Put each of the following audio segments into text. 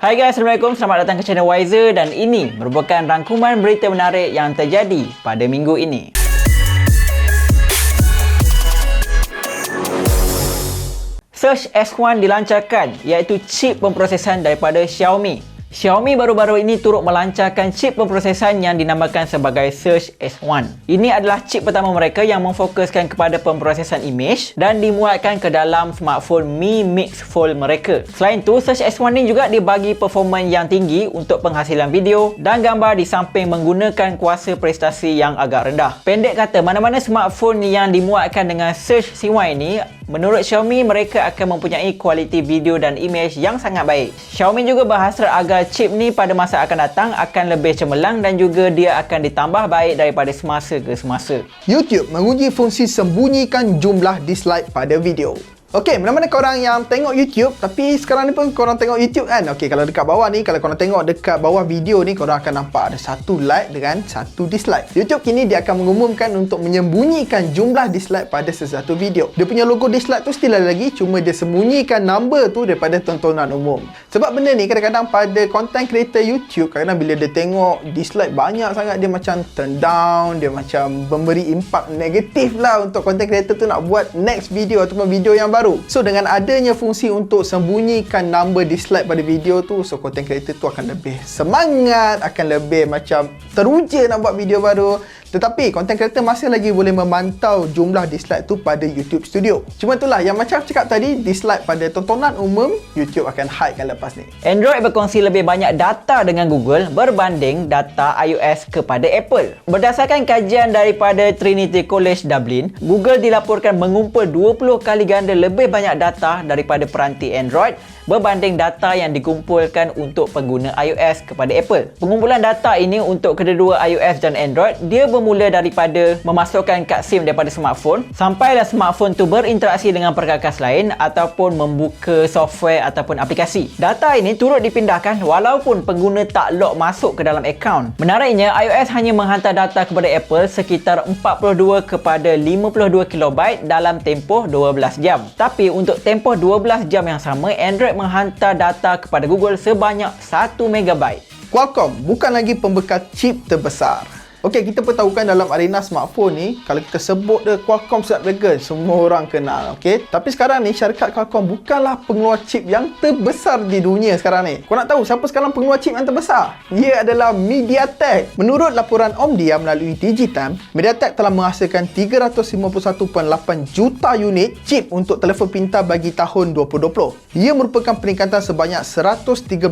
Hai guys, Assalamualaikum. Selamat datang ke channel Wiser dan ini merupakan rangkuman berita menarik yang terjadi pada minggu ini. Surge S1 dilancarkan iaitu chip pemprosesan daripada Xiaomi. Xiaomi baru-baru ini turut melancarkan chip pemprosesan yang dinamakan sebagai Surge S1. Ini adalah chip pertama mereka yang memfokuskan kepada pemprosesan imej dan dimuatkan ke dalam smartphone Mi Mix Fold mereka. Selain tu, Surge S1 ni juga dibagi performance yang tinggi untuk penghasilan video dan gambar di samping menggunakan kuasa prestasi yang agak rendah. Pendek kata, mana-mana smartphone yang dimuatkan dengan Surge C1 ini, menurut Xiaomi, mereka akan mempunyai kualiti video dan imej yang sangat baik. Xiaomi juga berhasrat agar chip ni pada masa akan datang akan lebih cemerlang dan juga dia akan ditambah baik daripada semasa ke semasa. YouTube menguji fungsi sembunyikan jumlah dislike pada video. Okey, mana-mana korang yang tengok YouTube, tapi sekarang ni pun korang tengok YouTube kan? Okey, kalau dekat bawah ni, kalau korang tengok dekat bawah video ni, korang akan nampak ada satu like dengan satu dislike. YouTube kini dia akan mengumumkan untuk menyembunyikan jumlah dislike pada sesuatu video. Dia punya logo dislike tu still ada lagi, cuma dia sembunyikan number tu daripada tontonan umum. Sebab benda ni kadang-kadang pada content creator YouTube, kadang-kadang bila dia tengok dislike banyak sangat, dia macam turn down, dia macam memberi impact negatif lah untuk content creator tu nak buat next video ataupun video yang baru. So dengan adanya fungsi untuk sembunyikan number dislike pada video tu, so content creator tu akan lebih semangat, akan lebih macam teruja nak buat video baru. Tetapi content creator masih lagi boleh memantau jumlah dislike tu pada YouTube Studio. Cuma itulah yang macam cakap tadi, dislike pada tontonan umum YouTube akan hidekan lepas ni. Android berkongsi lebih banyak data dengan Google berbanding data iOS kepada Apple. Berdasarkan kajian daripada Trinity College Dublin, Google dilaporkan mengumpul 20 kali ganda lebih banyak data daripada peranti Android berbanding data yang dikumpulkan untuk pengguna iOS kepada Apple. Pengumpulan data ini untuk kedua-dua iOS dan Android, dia bermula daripada memasukkan kad SIM daripada smartphone sampailah smartphone tu berinteraksi dengan perkakas lain ataupun membuka software ataupun aplikasi. Data ini turut dipindahkan walaupun pengguna tak log masuk ke dalam akaun. Menariknya, iOS hanya menghantar data kepada Apple sekitar 42 kepada 52 KB dalam tempoh 12 jam. Tapi untuk tempoh 12 jam yang sama, Android menghantar data kepada Google sebanyak 1 MB. Qualcomm bukan lagi pembekal chip terbesar. Okey, kita pun tahu kan dalam arena smartphone ni, kalau kita sebut dia Qualcomm Snapdragon, semua orang kenal. Okey, tapi sekarang ni syarikat Qualcomm bukanlah pengeluar chip yang terbesar di dunia sekarang ni. Kau nak tahu siapa sekarang pengeluar chip yang terbesar? Ia adalah MediaTek. Menurut laporan Omdia melalui Digitime, MediaTek telah menghasilkan 351.8 juta unit chip untuk telefon pintar bagi tahun 2020. Ia merupakan peningkatan sebanyak 113.8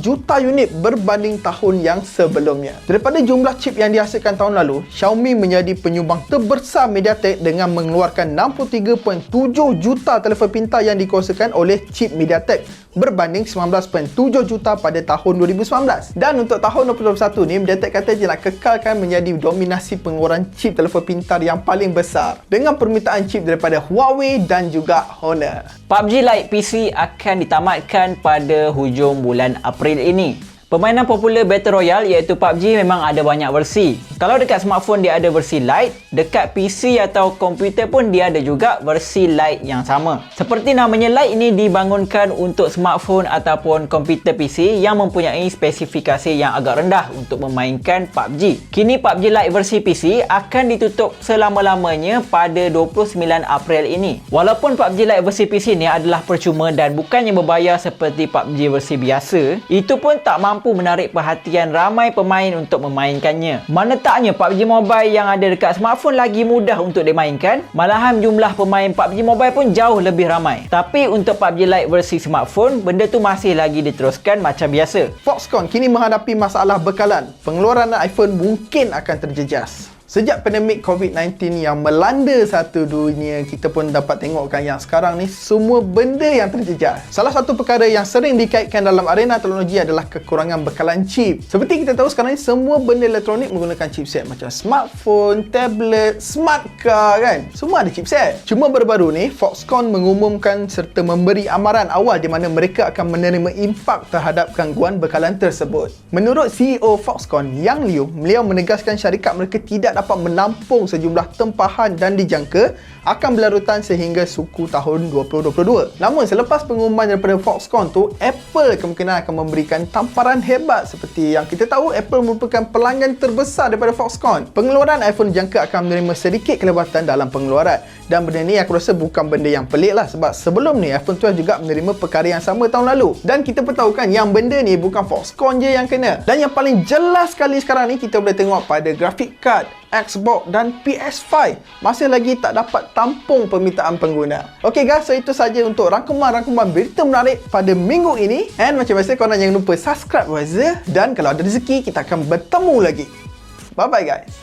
juta unit berbanding tahun yang sebelumnya. Daripada jumlah chip yang dihasilkan tahun lalu, Xiaomi menjadi penyumbang terbesar MediaTek dengan mengeluarkan 63.7 juta telefon pintar yang dikuasakan oleh chip MediaTek berbanding 19.7 juta pada tahun 2019. Dan untuk tahun 2021 ni, MediaTek kata dia nak kekalkan menjadi dominasi pengeluaran chip telefon pintar yang paling besar dengan permintaan chip daripada Huawei dan juga Honor. PUBG Lite PC akan ditamatkan pada hujung bulan April ini. Permainan popular Battle Royale iaitu PUBG memang ada banyak versi. Kalau dekat smartphone dia ada versi Lite, dekat PC atau komputer pun dia ada juga versi Lite yang sama. Seperti namanya, Lite ini dibangunkan untuk smartphone ataupun komputer PC yang mempunyai spesifikasi yang agak rendah untuk memainkan PUBG. Kini PUBG Lite versi PC akan ditutup selama-lamanya pada 29 April ini. Walaupun PUBG Lite versi PC ni adalah percuma dan bukannya berbayar seperti PUBG versi biasa, itu pun tak mampu menarik perhatian ramai pemain untuk memainkannya. Mana taknya PUBG Mobile yang ada dekat smartphone lagi mudah untuk dimainkan, malahan jumlah pemain PUBG Mobile pun jauh lebih ramai. Tapi untuk PUBG Lite versi smartphone, benda tu masih lagi diteruskan macam biasa. Foxconn kini menghadapi masalah bekalan. Pengeluaran iPhone mungkin akan terjejas. Sejak pandemik COVID-19 yang melanda satu dunia, kita pun dapat tengokkan yang sekarang ni semua benda yang terjejas. Salah satu perkara yang sering dikaitkan dalam arena teknologi adalah kekurangan bekalan chip. Seperti kita tahu sekarang ni semua benda elektronik menggunakan chipset macam smartphone, tablet, smart car kan. Semua ada chipset. Cuma baru-baru ni Foxconn mengumumkan serta memberi amaran awal di mana mereka akan menerima impak terhadap gangguan bekalan tersebut. Menurut CEO Foxconn, Yang Liu, beliau menegaskan syarikat mereka tidak dapat menampung sejumlah tempahan dan dijangka akan berlarutan sehingga suku tahun 2022. Namun selepas pengumuman daripada Foxconn tu, Apple kemungkinan akan memberikan tamparan hebat. Seperti yang kita tahu, Apple merupakan pelanggan terbesar daripada Foxconn. Pengeluaran iPhone dijangka akan menerima sedikit kelebatan dalam pengeluaran. Dan benda ni aku rasa bukan benda yang pelik lah, sebab sebelum ni iPhone 12 juga menerima perkara yang sama tahun lalu. Dan kita pun tahu kan yang benda ni bukan Foxconn je yang kena. Dan yang paling jelas sekali sekarang ni kita boleh tengok pada graphic card, Xbox dan PS5 masih lagi tak dapat tampung permintaan pengguna. Ok guys, so itu saja untuk rangkuman-rangkuman berita menarik pada minggu ini. And macam biasa, korang jangan lupa subscribe dan kalau ada rezeki kita akan bertemu lagi. Bye bye guys.